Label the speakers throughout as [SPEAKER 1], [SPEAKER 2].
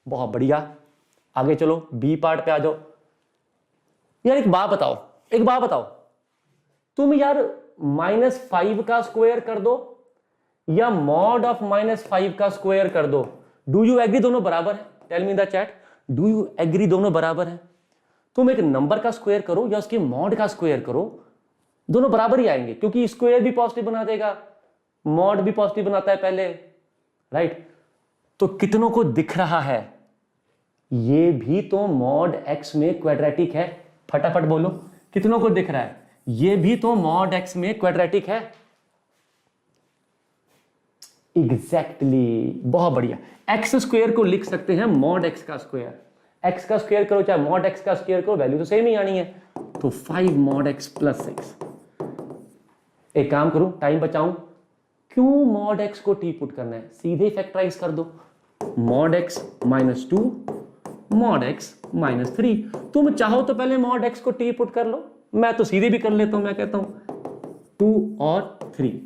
[SPEAKER 1] बहुत बढ़िया। आगे चलो, बी पार्ट पे आ जाओ। यार एक बात बताओ, तुम यार -5 का स्क्वायर कर दो या मॉड ऑफ -5 का स्क्वायर कर दो, डू यू एग्री दोनों बराबर है? Tell me in the chat, do you agree दोनों बराबर है? तुम एक नंबर का स्क्वायर करो या उसके मॉड का स्क्वायर करो, दोनों बराबर ही आएंगे, क्योंकि स्क्वायर भी पॉजिटिव बना देगा, मॉड भी पॉजिटिव बनाता है पहले, राइट? तो कितनों को दिख रहा है ये भी तो मॉड एक्स में क्वाड्रेटिक है? फटाफट बोलो, कितनों को दिख रहा है ये भी तो मॉड एक्स में क्वाड्रेटिक है? एग्जैक्टली, बहुत बढ़िया। एक्स स्क्वायर को लिख सकते हैं मॉड एक्स का स्क्वायर, एक्स का स्क्वायर करो चाहे मॉड एक्स का स्क्वायर करो, वैल्यू तो सेम ही आनी है। तो 5 मॉड एक्स प्लस 6। एक काम करूं, टाइम बचाऊं, क्यों मॉड एक्स को टी पुट करना है, सीधे फैक्टराइज कर दो, मॉड एक्स -2 मॉड एक्स -3। तुम चाहो तो पहले मॉड एक्स को टी पुट कर लो, मैं तो सीधे भी कर लेता हूं, मैं कहता हूं 2 और 3।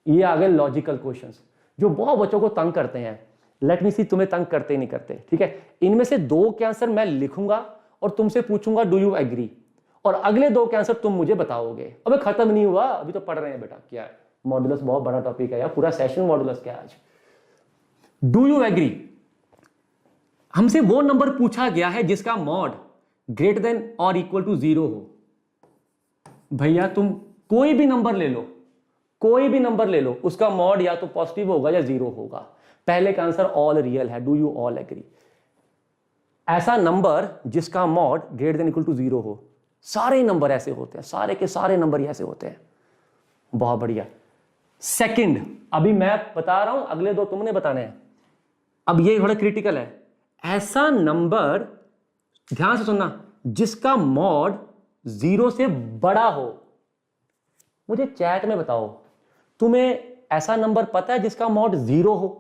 [SPEAKER 1] ये आ गए लॉजिकल क्वेश्चंस जो बहुत बच्चों को तंग करते हैं। लेट मी सी तुम्हें तंग करते नहीं करते, ठीक है? इनमें से 2 के आंसर मैं लिखूंगा और तुमसे पूछूंगा डू यू एग्री, और अगले 2 के आंसर तुम मुझे बताओगे। अबे खत्म नहीं हुआ, अभी तो पढ़ रहे हैं बेटा। क्या है मॉडुलस, बहुत बड़ा टॉपिक है यार, पूरा सेशन मॉडुलस क्या आज। डू यू एग्री, हमसे वो नंबर पूछा गया है जिसका मॉड ग्रेटर देन और इक्वल टू 0 हो। भैया तुम कोई भी नंबर ले लो, कोई भी नंबर ले लो, उसका मॉड या तो पॉजिटिव होगा या 0 होगा। पहले का आंसर ऑल रियल है, डू यू ऑल एग्री? ऐसा नंबर जिसका mod greater than equal to 0 हो, सारे नंबर ऐसे होते हैं, सारे के सारे नंबर ऐसे होते हैं। बहुत बढ़िया। सेकंड, अभी मैं बता रहा हूं, अगले 2 तुमने बताने हैं। अब ये थोड़ा क्रिटिकल है, ऐसा नंबर, ध्यान से सुनना, जिसका मॉड 0 से बड़ा हो। मुझे चैट में बताओ, तुम्हें ऐसा नंबर पता है जिसका मॉड 0 हो?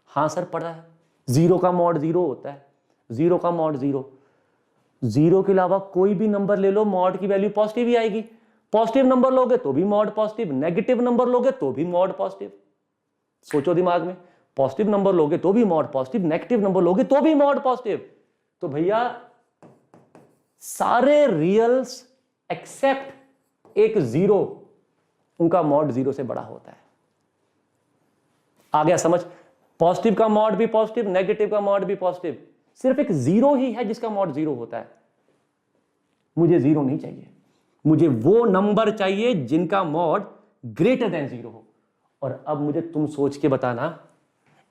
[SPEAKER 1] हां सर पता है, 0 का मॉड 0 होता है, 0 का मॉड 0। 0 के अलावा कोई भी नंबर ले लो, मॉड की वैल्यू पॉजिटिव ही आएगी। पॉजिटिव नंबर लोगे तो भी मॉड पॉजिटिव, नेगेटिव नंबर लोगे तो भी मॉड पॉजिटिव। सोचो दिमाग में, पॉजिटिव नंबर लोगे तो भी मॉड पॉजिटिव, नेगेटिव नंबर लोगे तो भी मॉड पॉजिटिव। तो भैया सारे रियल्स एक्सेप्ट एक 0, उनका मॉड 0 से बड़ा होता है। आ गया समझ? पॉजिटिव का मॉड भी पॉजिटिव, नेगेटिव का मॉड भी पॉजिटिव, सिर्फ एक 0 ही है जिसका मॉड 0 होता है। मुझे 0 नहीं चाहिए, मुझे वो नंबर चाहिए जिनका मॉड ग्रेटर देन 0 हो। और अब मुझे तुम सोच के बताना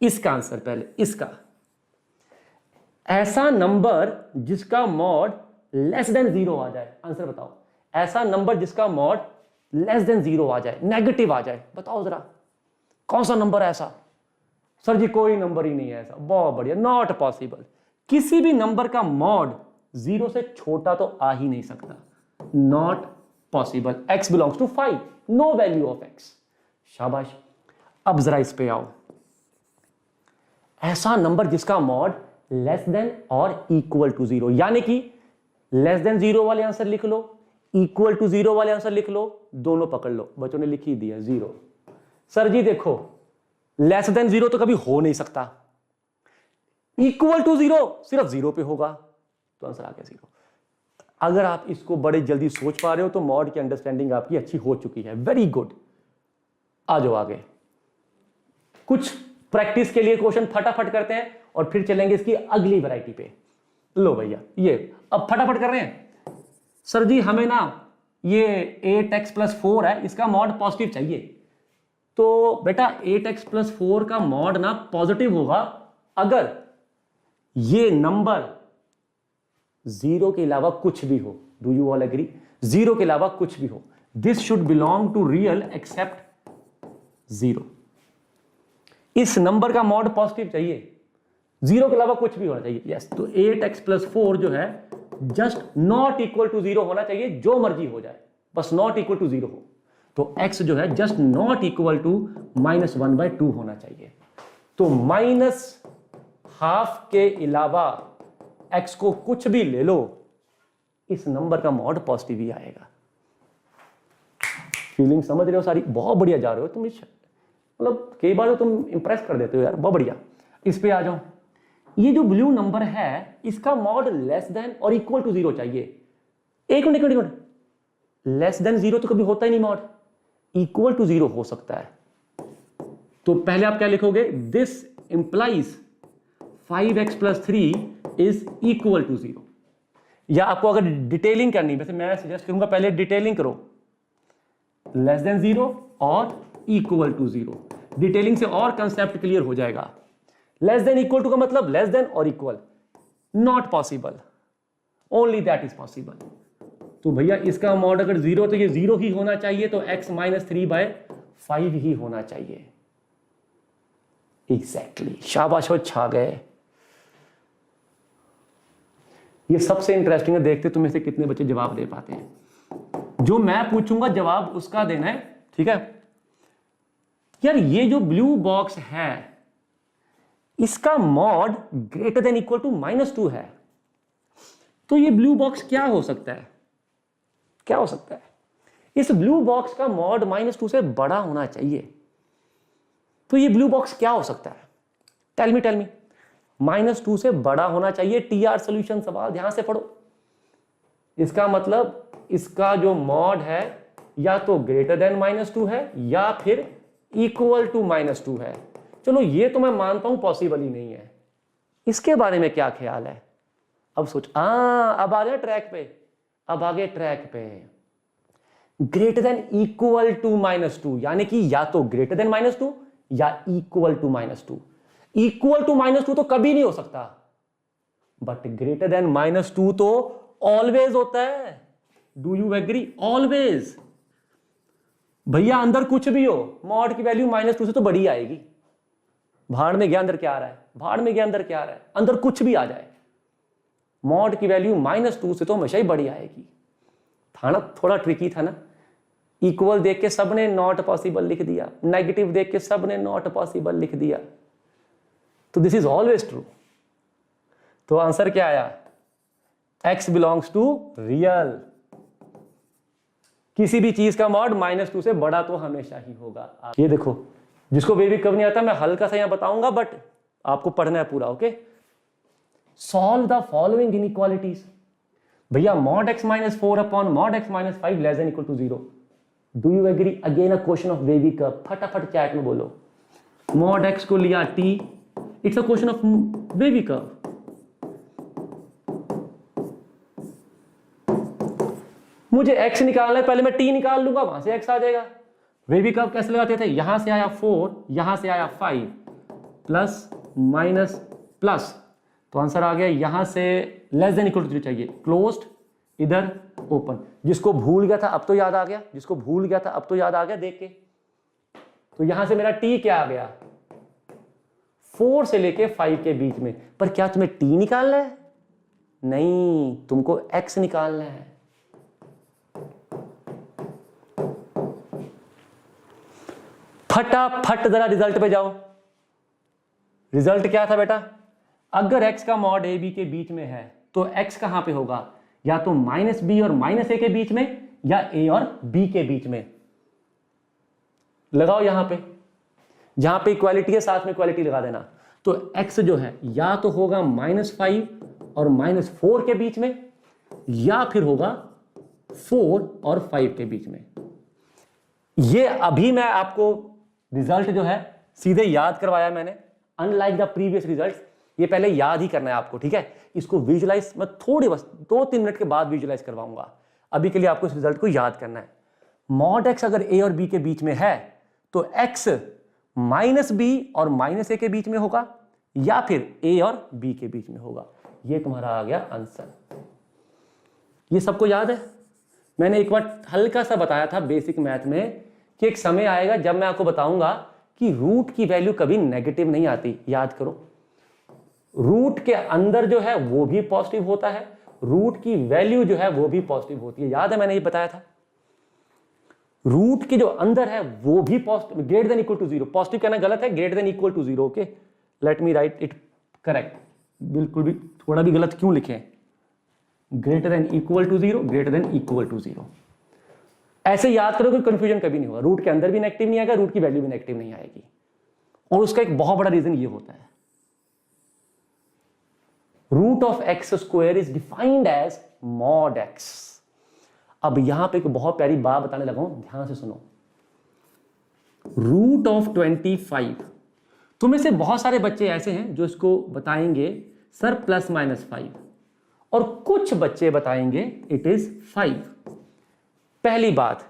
[SPEAKER 1] इसका आंसर, पहले इसका। ऐसा नंबर जिसका मॉड लेस देन 0 आ जाए, आंसर बताओ। ऐसा नंबर जिसका मॉड लेस देन 0 आ जाए, नेगेटिव आ जाए, बताओ जरा कौन सा नंबर है ऐसा? सर जी कोई नंबर ही नहीं है ऐसा। बहुत बढ़िया, नॉट पॉसिबल। किसी भी नंबर का मॉड 0 से छोटा तो आ ही नहीं सकता, not possible. x belongs to 5, no value of x। शाबाश। अब जरा इस पे आओ, ऐसा नंबर जिसका मॉड लेस देन और इक्वल टू 0, यानी कि लेस देन 0 वाले आंसर लिख लो, इक्वल टू 0 वाले आंसर लिख लो, दोनों पकड़ लो। बच्चों ने लिख ही दिया 0। सर जी देखो, लेस देन 0 तो कभी हो नहीं सकता, इक्वल टू 0 सिर्फ 0 पे होगा, तो आंसर आ गया 0। अगर आप इसको बड़े जल्दी सोच पा रहे हो तो मॉड की अंडरस्टैंडिंग आपकी अच्छी हो चुकी है, वेरी गुड। आ जाओ आगे, कुछ प्रैक्टिस के लिए क्वेश्चन फटाफट करते हैं और फिर चलेंगे इसकी अगली वैरायटी पे। लो भैया, ये अब फटाफट कर रहे हैं। सर जी हमें ना ये 8x + 4 है, इसका मॉड पॉजिटिव चाहिए। तो बेटा 8x + 4 का मॉड ना पॉजिटिव होगा अगर ये नंबर 0 के अलावा कुछ भी हो। Do you all agree? 0 के अलावा कुछ भी हो, this should belong to real except 0। इस नंबर का मॉड पॉजिटिव चाहिए, 0 के अलावा कुछ भी होना चाहिए। यस, तो 8x + 4 जो है जस्ट नॉट इक्वल टू 0 होना चाहिए, जो मर्जी हो जाए, बस नॉट इक्वल टू 0 हो। तो x जो है जस्ट नॉट इक्वल टू -1/2 होना चाहिए। तो -½ के अलावा x को कुछ भी ले लो, इस नंबर का मॉड पॉजिटिव ही आएगा। फीलिंग समझ रहे हो सारी? बहुत बढ़िया जा रहे हो तुम, मतलब कई बार तो तुम इंप्रेस कर देते हो यार, बहुत बढ़िया। इस पे आ जाओ, ये जो ब्लू नंबर है इसका मॉड लेस देन और इक्वल टू 0 चाहिए। एक मिनट, लेस देन 0 तो कभी होता ही नहीं मॉड, इक्वल टू 0 हो सकता है। तो पहले आप क्या लिखोगे, this implies 5x + 3 is equal to 0। या आपको अगर डिटेलिंग करनी, वैसे मैं सजेस्ट करूंगा पहले डिटेलिंग करो, लेस देन 0 और इक्वल टू 0। डिटेलिंग से और कंसेप्ट क्लियर हो जाएगा। लेस देन इक्वल टू का मतलब लेस देन और equal, not possible, only that is possible. तो भैया इसका मॉड अगर 0 तो ये 0 ही होना चाहिए, तो x - 3/5 ही होना चाहिए। एग्जैक्टली, शाबाश हो, छा गए। ये सबसे इंटरेस्टिंग है, देखते तुम्हें से कितने बच्चे जवाब दे पाते हैं। जो मैं पूछूंगा जवाब उसका देना है, ठीक है। यार ये जो ब्लू बॉक्स है इसका mod greater than equal to -2 है, तो ये ब्लू बॉक्स क्या हो सकता है, क्या हो सकता है? इस ब्लू बॉक्स का मॉड -2 से बड़ा होना चाहिए। तो ये ब्लू बॉक्स क्या हो सकता है? टेल मी। -2 से बड़ा होना चाहिए। टीआर सॉल्यूशन सवाल ध्यान से पढ़ो। इसका मतलब इसका जो मॉड है या तो ग्रेटर देन -2 है या फिर इक्वल टू -2 है। चलो ये तो मैं मानता हूं पॉसिबल ही नहीं है। इसके बारे में क्या ख्याल है? अब सोच, अब आ गया ट्रैक पे, अब आगे ट्रैक पे। ग्रेटर देन इक्वल टू -2 यानी कि या तो ग्रेटर देन -2 या इक्वल टू -2। इक्वल टू -2 तो कभी नहीं हो सकता, बट ग्रेटर देन -2 तो ऑलवेज होता है। Do you agree? ऑलवेज। भैया अंदर कुछ भी हो, मॉड की वैल्यू -2 से तो बड़ी आएगी। भाड़ में गया अंदर क्या आ रहा है, भाड़ में गया अंदर क्या आ रहा है, अंदर कुछ भी आ जाए, मॉड की वैल्यू -2 से तो हमेशा ही बड़ी आएगी। था ना, थोड़ा ट्रिकी था ना। इक्वल देख के सबने नॉट पॉसिबल लिख दिया, नेगेटिव देख के सबने नॉट पॉसिबल लिख दिया। तो दिस इज ऑलवेज ट्रू। तो आंसर क्या आया? x belongs to real. किसी भी चीज का मॉड -2 से बड़ा तो हमेशा ही होगा। ये देखो, जिसको बेबी कब नहीं आता मैं हल्का सा यहां बताऊंगा, बट आपको पढ़ना है पूरा। Okay, solve the following inequalities. भैया mod x - 4 upon mod x - 5 less than equal to 0। Do you agree? Again a question of baby curve. फटाफट चैट में बोलो। mod x को लिया t, it's a question of baby curve. मुझे x निकालना है, पहले मैं t निकाल लूंगा, वहां से x आ जाएगा। बेबी कर्व कैसे लगाते थे? यहां से आया 4, यहां से आया 5, प्लस माइनस प्लस, तो आंसर आ गया यहां से लेस देन इक्वल टू 3 चाहिए। क्लोज्ड, इधर ओपन। जिसको भूल गया था अब तो याद आ गया, जिसको भूल गया था अब तो याद आ गया देख के। तो यहां से मेरा t क्या आ गया? 4 से लेके 5 के बीच में। पर क्या तुम्हें t निकालना है? नहीं, तुमको x निकालना है। फटाफट जरा रिजल्ट पे जाओ। रिजल्ट क्या था बेटा? अगर x का मॉड a b के बीच में है तो x कहां पे होगा? या तो -b और -a के बीच में या a और b के बीच में। लगाओ यहां पे, जहां पे इक्वालिटी है साथ में इक्वालिटी लगा देना। तो x जो है या तो होगा -5 और -4 के बीच में या फिर होगा 4 और 5 के बीच में। ये अभी मैं आपको रिजल्ट जो है सीधे याद करवाया मैंने, अनलाइक द प्रीवियस रिजल्ट्स। ये पहले याद ही करना है आपको, ठीक है। इसको विजुलाइज मैं थोड़ी बस 2-3 मिनट के बाद विजुलाइज करवाऊंगा। अभी के लिए आपको इस रिजल्ट को याद करना है। मॉड x अगर a और b के बीच में है तो x -b और -a के बीच में होगा या फिर a और b के बीच में होगा। ये तुम्हारा आ गया आंसर। ये सबको याद है? मैंने एक बार हल्का सा बताया था बेसिक मैथ में कि एक समय आएगा जब मैं आपको बताऊंगा कि रूट की वैल्यू कभी नेगेटिव नहीं आती। याद करो, रूट के अंदर जो है वो भी पॉजिटिव होता है, रूट की वैल्यू जो है वो भी पॉजिटिव होती है। याद है मैंने ये बताया था? रूट के जो अंदर है वो भी positive, greater than equal to 0। Positive कहना गलत है, greater than equal to 0। Okay, let me write it correct. बिल्कुल भी थोड़ा भी गलत क्यों लिखे? Greater than equal to 0, greater than equal to 0। ऐसे याद करो कि कंफ्यूजन कभी नहीं होगा। रूट के अंदर भी नेगेटिव नहीं आएगा, रूट की वैल्यू भी नेगेटिव नहीं आएगी। और उसका एक बहुत बड़ा रीजन ये होता है, root of x square is defined as mod x. अब यहां पे एक बहुत प्यारी बात बताने लगा हूं, ध्यान से सुनो। रूट ऑफ 25, तुम में से बहुत सारे बच्चे ऐसे हैं जो इसको बताएंगे सर ±5, और कुछ बच्चे बताएंगे इट इज 5। पहली बात,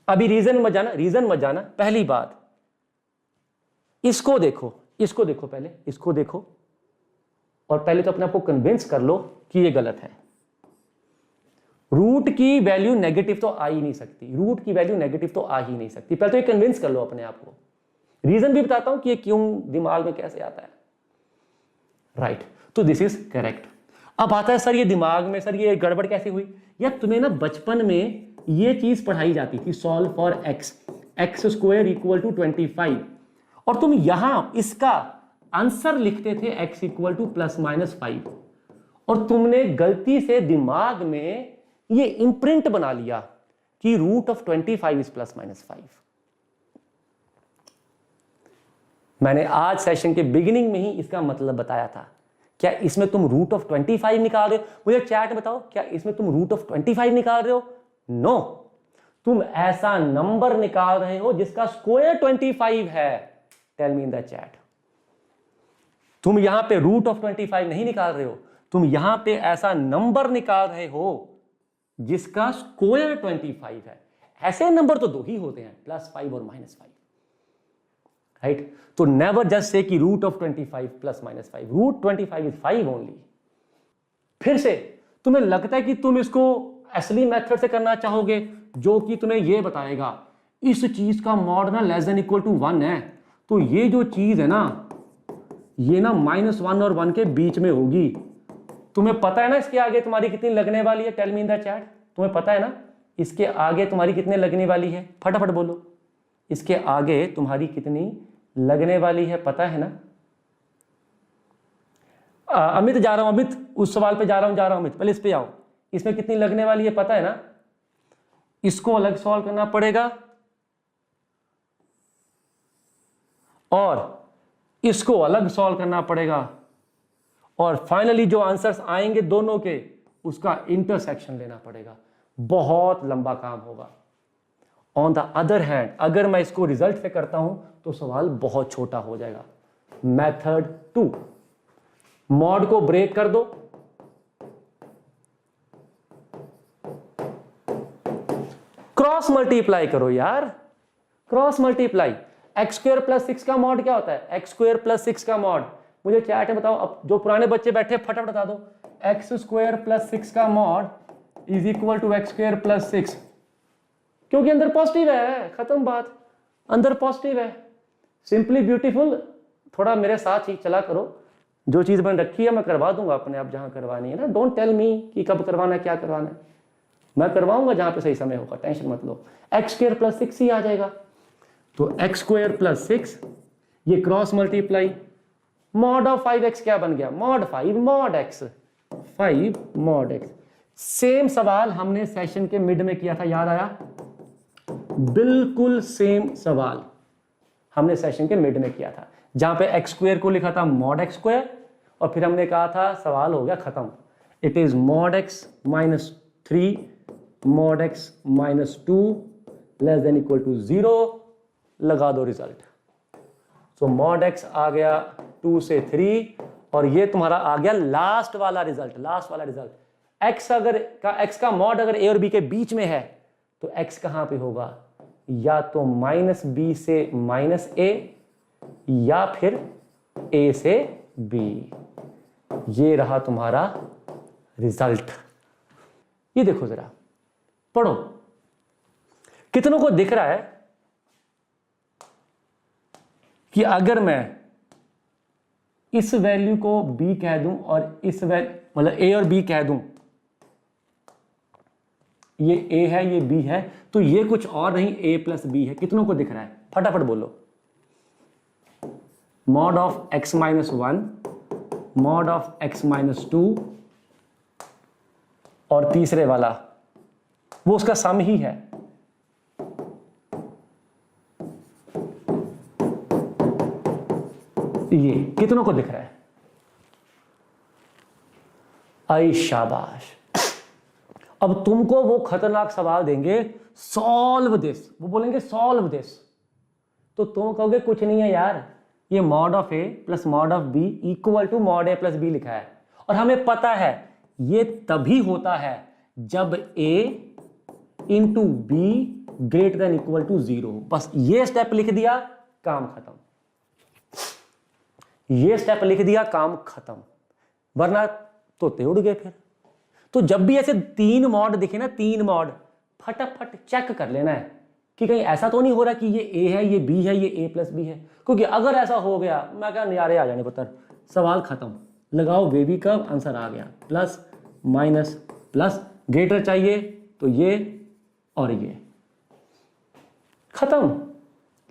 [SPEAKER 1] अभी रीजन मत जाना, पहली बात इसको देखो पहले इसको देखो, और पहले तो अपने आप को कन्विंस कर लो कि ये गलत है। रूट की वैल्यू नेगेटिव तो आ ही नहीं सकती, पहले तो ये कन्विंस कर लो अपने आप को। रीजन भी बताता हूं कि ये क्यों दिमाग में कैसे आता है। राइट, तो दिस इज करेक्ट। अब आता है सर ये दिमाग में, सर ये गड़बड़ कैसे हुई? यार तुम्हें ना बचपन में ये चीज पढ़ाई जाती थी, solve for x square equal to 25, और तुम यहां इसका आंसर लिखते थे x इक्वल टू ±5, और तुमने गलती से दिमाग में ये इंप्रिंट बना लिया कि रूट ऑफ 25 इज ±5। मैंने आज सेशन के बिगिनिंग में ही इसका मतलब बताया था। क्या इसमें तुम रूट ऑफ 25 निकाल रहे हो? मुझे चैट बताओ, क्या इसमें तुम रूट ऑफ 25 निकाल रहे हो? नो, तुम ऐसा नंबर निकाल रहे हो जिसका स्क्वायर 25 है। Tell me in the chat. तुम यहां पे रूट ऑफ 25 नहीं निकाल रहे हो, तुम यहां पे ऐसा नंबर निकाल रहे हो जिसका स्क्वायर 25 है। ऐसे नंबर तो दो ही होते हैं, +5 और -5, राइट? तो नेवर जस्ट से कि root of 25 +-5, root 25 is 5 only. फिर से तुम्हें लगता है कि तुम इसको असली मेथड से करना चाहोगे, जो कि तुम्हें यह बताएगा इस चीज का मॉड ना <=1 है, तो ये जो चीज है ना, ये ना -1 और 1 के बीच में होगी। तुम्हें पता है ना इसके आगे तुम्हारी कितनी लगने वाली है? Tell me in the chat. तुम्हें पता है ना इसके आगे तुम्हारी कितने लगने वाली है? फटाफट बोलो, इसके आगे तुम्हारी कितनी लगने वाली है, पता है ना? अमित जा रहा हूं, अमित उस सवाल पे जा रहा हूं अमित, पहले इस पे आओ। इसमें कितनी लगने वाली है पता है ना? इसको अलग सॉल्व करना पड़ेगा और इसको अलग सॉल्व करना पड़ेगा, और फाइनली जो आंसर्स आएंगे दोनों के, उसका इंटरसेक्शन लेना पड़ेगा। बहुत लंबा काम होगा। ऑन द अदर हैंड, अगर मैं इसको रिजल्ट से करता हूं तो सवाल बहुत छोटा हो जाएगा। मेथड 2, मॉड को ब्रेक कर दो, क्रॉस मल्टीप्लाई करो यार, क्रॉस मल्टीप्लाई। x² + 6 का मॉड क्या होता है? x² + 6 का मॉड, मुझे चैट में बताओ। अब जो पुराने बच्चे बैठे फटाफट बता दो, x² + 6 का mod is equal to x² + 6, क्योंकि अंदर पॉजिटिव है, खत्म बात, अंदर पॉजिटिव है। Simply beautiful. थोड़ा मेरे साथ ही चला करो, जो चीज मैंने रखी है मैं करवा दूंगा अपने आप जहां करवानी है ना। डोंट टेल मी कि कब करवाना है, क्या करवाना है, मैं करवाऊंगा जहां पे सही समय होगा, टेंशन मत लो। x² + 6 ही आ जाएगा। तो x² + 6, ये cross multiply, mod of 5x क्या बन गया? Mod 5 mod x, 5 mod x। Same सवाल हमने सेशन के मिड में किया था, याद आया? बिल्कुल सेम सवाल हमने सेशन के मिड में किया था, जहां पे x² को लिखा था मॉड x², और फिर हमने कहा था सवाल हो गया खत्म। It is mod x - 3 mod x - 2 <= 0, लगा दो रिजल्ट। तो मॉड x आ गया 2 से 3, और ये तुम्हारा आ गया लास्ट वाला रिजल्ट। x का मॉड अगर a और b के बीच में है तो x कहां पे होगा? या तो -b से -a, या फिर a से b। ये रहा तुम्हारा रिजल्ट। ये देखो जरा, पढ़ो, कितनों को दिख रहा है कि अगर मैं इस वैल्यू को b कह दूं और इस मतलब a और b कह दूं, ये a है ये b है, तो ये कुछ और नहीं a + b है। कितनों को दिख रहा है? फटाफट बोलो। Mod of x - 1, mod of x - 2, और तीसरे वाला वो उसका सम ही है। ये कितनों को दिख रहा है? आई शाबाश। अब तुमको वो खतरनाक सवाल देंगे, सॉल्व दिस, वो बोलेंगे सॉल्व दिस, तो तुम कहोगे कुछ नहीं है यार, ये mod of A plus mod of B equal to mod A plus B लिखा है, और हमें पता है ये तभी होता है जब A into B greater than equal to 0। बस ये स्टेप लिख दिया, काम खत्म। ये स्टेप लिख दिया, काम खत्म, वरना तोते उड़ गए फिर। तो जब भी ऐसे 3 मॉड दिखे ना, 3 मॉड, फटाफट चेक कर लेना है कि कहीं ऐसा तो नहीं हो रहा कि ये ए है, ये बी है, ये ए प्लस बी है, क्योंकि अगर ऐसा हो गया, मैं क्या नजारे आ जाने पुत्र, सवाल खत्म। लगाओ बेबी कर्व, आंसर आ गया, प्लस माइनस प्लस, ग्रेटर चाहिए तो ये और ये, खत्म।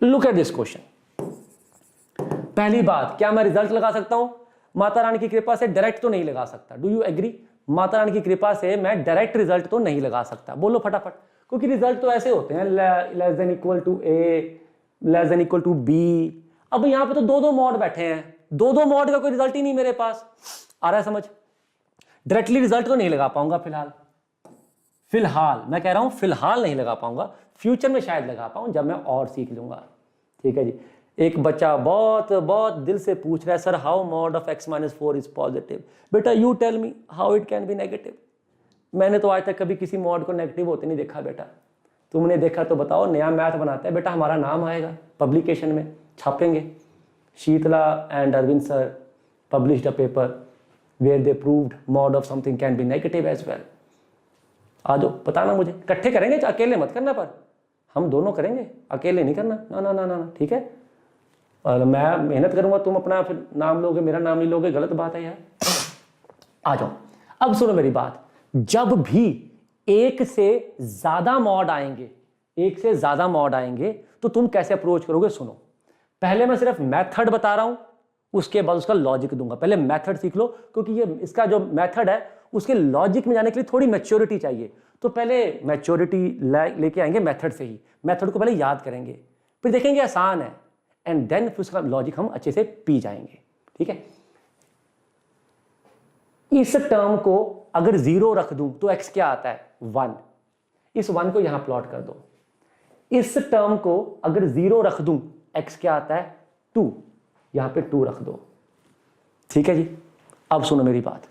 [SPEAKER 1] Look at this question. पहली बात, क्या मैं रिजल्ट लगा सकता हूं? माता रानी की कृपा से डायरेक्ट तो नहीं लगा सकता। Do you agree? माता रानी की कृपा से मैं डायरेक्ट रिजल्ट तो नहीं लगा सकता। बोलो फटाफट, क्योंकि रिजल्ट तो ऐसे होते हैं, less than equal to A, less than equal to B. अब यहां पे तो 2-2 मॉड बैठे हैं, 2-2 मॉड का कोई रिजल्ट ही नहीं मेरे पास। आ रहा है समझ? डायरेक्टली रिजल्ट तो नहीं लगा पाऊंगा फिलहाल मैं कह रहा हूं, फिलहाल नहीं लगा पाऊंगा, फ्यूचर में शायद लगा पाऊं जब मैं और सीख लूंगा। ठीक है जी। एक बच्चा बहुत बहुत दिल से पूछ रहा है, sir how mod of x - 4 is positive? बेटा you tell me how it can be negative. मैंने तो आज तक कभी किसी मॉड को नेगेटिव होते नहीं देखा बेटा, तुमने देखा तो बताओ। नया मैथ बनाते हैं बेटा, हमारा नाम आएगा पब्लिकेशन में, छापेंगे, Sheetala and Arvind sir published a paper where they proved mod of something can be negative as well. आ जाओ, बताना मुझे, इकट्ठे करेंगे, अकेले मत करना, पर हम दोनों करेंगे, अकेले नहीं करना। ना ना ना ना, ठीक है? और मैं मेहनत करूंगा, तुम अपना फिर नाम लोगे, मेरा नाम नहीं लोगे, गलत बात है यार। आ जाओ, अब सुनो मेरी बात। जब भी एक से ज्यादा मॉड आएंगे, तो तुम कैसे अप्रोच करोगे? सुनो, पहले मैं सिर्फ मेथड बता रहा हूं, उसके बाद उसका लॉजिक दूंगा। पहले मेथड सीख लो, क्योंकि ये इसका जो मेथड है उसके लॉजिक में जाने के लिए थोड़ी मैच्योरिटी चाहिए। तो पहले मैच्योरिटी लेके आएंगे मेथड से ही, मेथड को पहले याद करेंगे, फिर देखेंगे आसान है, एंड देन फिर उसका लॉजिक हम अच्छे से पी जाएंगे। ठीक है? इस टर्म को अगर 0 रख दूं तो x क्या आता है? 1। इस 1 को यहां प्लॉट कर दो। इस टर्म को अगर 0 रख दूं, x क्या आता है? 2। यहां पे 2 रख दो। ठीक है जी। अब सुनो मेरी बात,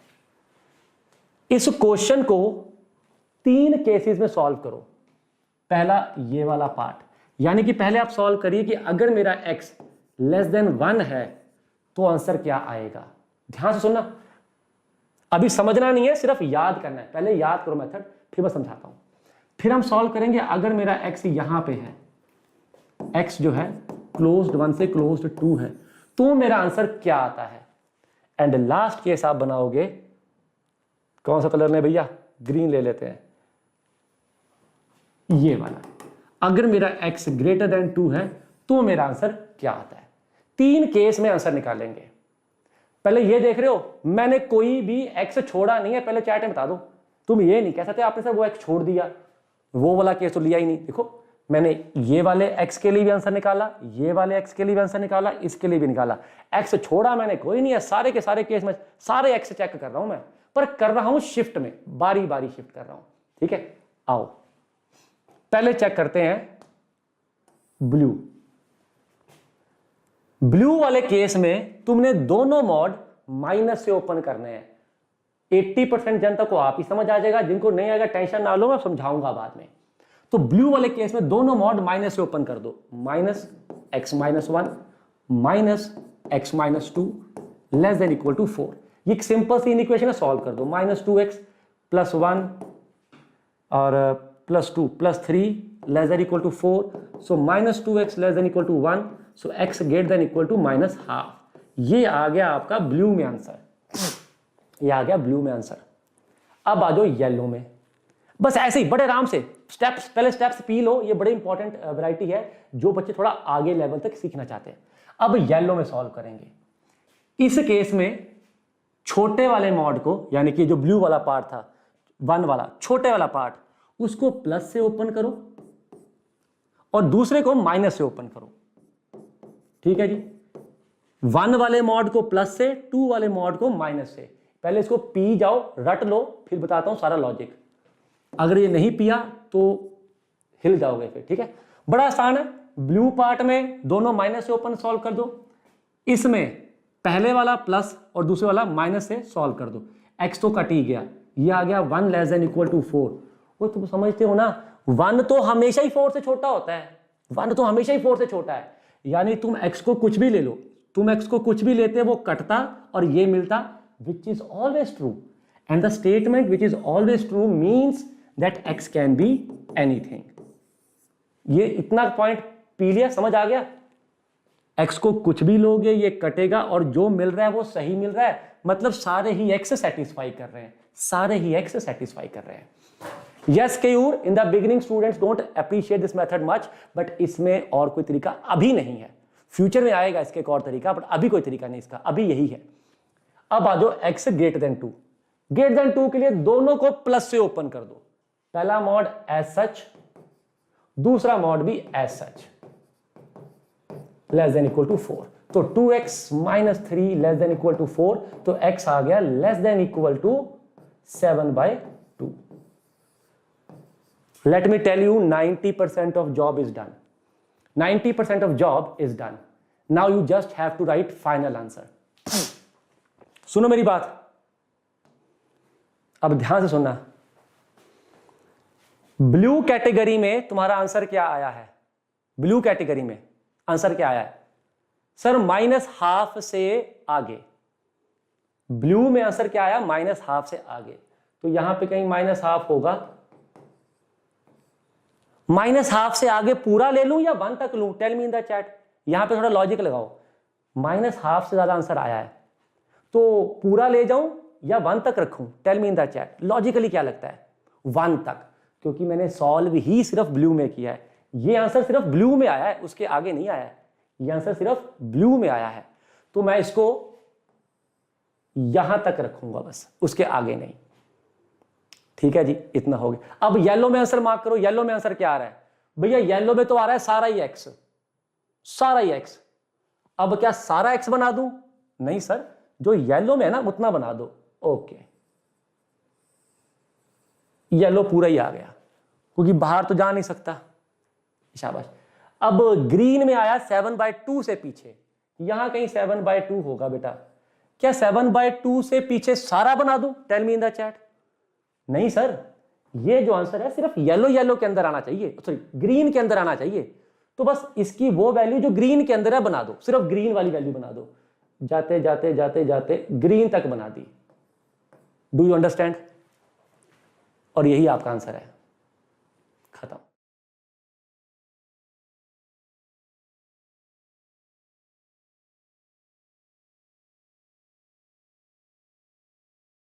[SPEAKER 1] इस क्वेश्चन को 3 केसेस में सॉल्व करो। पहला ये वाला पार्ट, यानी कि पहले आप सॉल्व करिए कि अगर मेरा x लेस देन 1 है तो आंसर क्या आएगा। ध्यान से सुनना, अभी समझना नहीं है, सिर्फ याद करना है। पहले याद करो मेथड, फिर मैं समझाता हूं। फिर हम सॉल्व करेंगे, अगर मेरा x यहां पे है, x जो है क्लोज्ड 1 से क्लोज्ड 2 है, तो मेरा आंसर क्या आता है। एंड लास्ट केस आप बनाओगे, कौन सा कलर में भैया? ग्रीन ले लेते हैं, ये वाला। अगर मेरा x ग्रेटर देन 2 है तो मेरा आंसर क्या आता है। 3 केस में आंसर निकालेंगे। पहले ये देख रहे हो, मैंने कोई भी x छोड़ा नहीं है, पहले चैट में बता दो। तुम ये नहीं कह सकते आपने सर वो x छोड़ दिया, वो वाला केस तो लिया ही नहीं। देखो, मैंने ये वाले x के लिए भी आंसर निकाला, ये वाले x के लिए भी आंसर निकाला, इसके लिए भी निकाला। x छोड़ा मैंने कोई नहीं है, सारे के सारे केस में सारे x चेक कर रहा हूं मैं, पर कर रहा हूं शिफ्ट में, बारी बारी शिफ्ट कर रहा हूं। ठीक है? आओ पहले चेक करते हैं ब्लू वाले केस में तुमने दोनों मॉड माइनस से ओपन करने हैं। 80% जनता को आप ही समझ आ जाएगा, जिनको नहीं आएगा टेंशन ना लो, मैं समझाऊंगा बाद में। तो ब्लू वाले केस में दोनों मॉड माइनस से ओपन कर दो, minus x - 1 minus x - 2 less than equal to 4। ये एक सिंपल सी इक्वेशन है, सॉल्व कर दो। -2x + 1 और +2 + 3 less than equal to 4, so -2x less than equal to 1, so x greater than equal to -½ ये आ गया आपका ब्लू में आंसर। ये आ गया ब्लू में आंसर। अब आ जाओ येलो में, बस ऐसे ही बड़े आराम से स्टेप्स, पहले स्टेप्स पी लो, ये बड़े इंपॉर्टेंट वैरायटी है जो बच्चे थोड़ा आगे लेवल तक सीखना चाहते हैं। अब येलो में सॉल्व करेंगे। इस केस में छोटे वाले मॉड को, यानी कि जो ब्लू वाला पार्ट था 1 वाला, छोटे वाला पार्ट, उसको प्लस से ओपन करो और दूसरे को माइनस से ओपन करो। ठीक है जी? 1 वाले मॉड को प्लस से, 2 वाले मॉड को माइनस से। पहले इसको पी जाओ, रट लो, फिर बताता हूं सारा लॉजिक। अगर ये नहीं पिया तो हिल जाओगे फिर, ठीक है। बड़ा आसान है। ब्लू पार्ट में दोनों माइनस से ओपन सॉल्व कर दो, इसमें पहले वाला प्लस और दूसरे वाला माइनस से सॉल्व कर दो। एक्स तो कट ही गया, ये आ गया 1 लेस देन इक्वल टू 4। वो तुम समझते हो ना, 1 तो हमेशा ही 4 से छोटा होता है, 1 तो हमेशा ही 4 से छोटा है। यानी तुम x को कुछ भी ले लो, तुम x को कुछ भी लेते वो कटता और ये मिलता, which is always true. And the statement which is always true means that x can be anything. ये इतना पॉइंट पी लिया, समझ आ गया। x को कुछ भी लोगे ये कटेगा और जो मिल रहा है वो सही मिल रहा है, मतलब सारे ही x सेटिस्फाई कर रहे हैं, सारे ही x सेटिस्फाई कर रहे हैं। Yes, Keyur, in the beginning students don't appreciate this method much, but इसमें और कोई तरीका अभी नहीं है। फ्यूचर में आएगा इसके एक और तरीका, बट अभी कोई तरीका नहीं इसका, अभी यही है। अब आ जाओ x greater then 2। Greater than 2 के लिए दोनों को प्लस से ओपन कर दो। पहला मॉड एज सच, दूसरा मॉड भी as such, less than equal to 4। तो 2x minus 3 less than equal to 4, तो x आ गया less than equal to 7/2। Let me tell you, 90% of job is done. 90% of job is done. Now you just have to write final answer. सुनो मेरी बात, अब ध्यान से सुनना। ब्लू कैटेगरी में तुम्हारा आंसर क्या आया है? ब्लू कैटेगरी में आंसर क्या आया है? सर -½ से आगे। ब्लू में आंसर क्या आया? -½ से आगे। तो यहां पे कहीं -½ होगा। -½ से आगे पूरा ले लूं या 1 तक लूं? Tell me in the chat. यहां पे थोड़ा लॉजिक लगाओ। -½ से ज्यादा आंसर आया है तो पूरा ले जाऊं या 1 तक रखूं? Tell me in the chat. Logically क्या लगता है? 1 तक, क्योंकि मैंने सॉल्व ही सिर्फ ब्लू में किया है। ये आंसर सिर्फ ब्लू में आया है, उसके आगे नहीं आया है। ये आंसर सिर्फ ब्लू में आया है, तो मैं इसको यहां तक रखूंगा बस, उसके आगे नहीं। ठीक है जी, इतना हो गया। अब येलो में आंसर मार्क करो। येलो में आंसर क्या आ रहा है? भैया येलो में तो आ रहा है सारा ही x, सारा ही x। अब क्या सारा x बना दूं? नहीं सर, जो येलो में है ना उतना बना दो। ओके, येलो पूरा ही आ गया, क्योंकि बाहर तो जा नहीं सकता। शाबाश। अब ग्रीन में आया 7/2 से पीछे, यहां कहीं 7/2 होगा बेटा। क्या 7/2 से पीछे सारा बना दूं? Tell me in the chat. नहीं सर, ये जो आंसर है सिर्फ येलो के अंदर आना चाहिए, सॉरी ग्रीन के अंदर आना चाहिए। तो बस इसकी वो वैल्यू जो ग्रीन के अंदर है बना दो, सिर्फ ग्रीन वाली वैल्यू बना दो। जाते जाते जाते जाते ग्रीन तक बना दी। Do you understand? और यही आपका आंसर है, खत्म।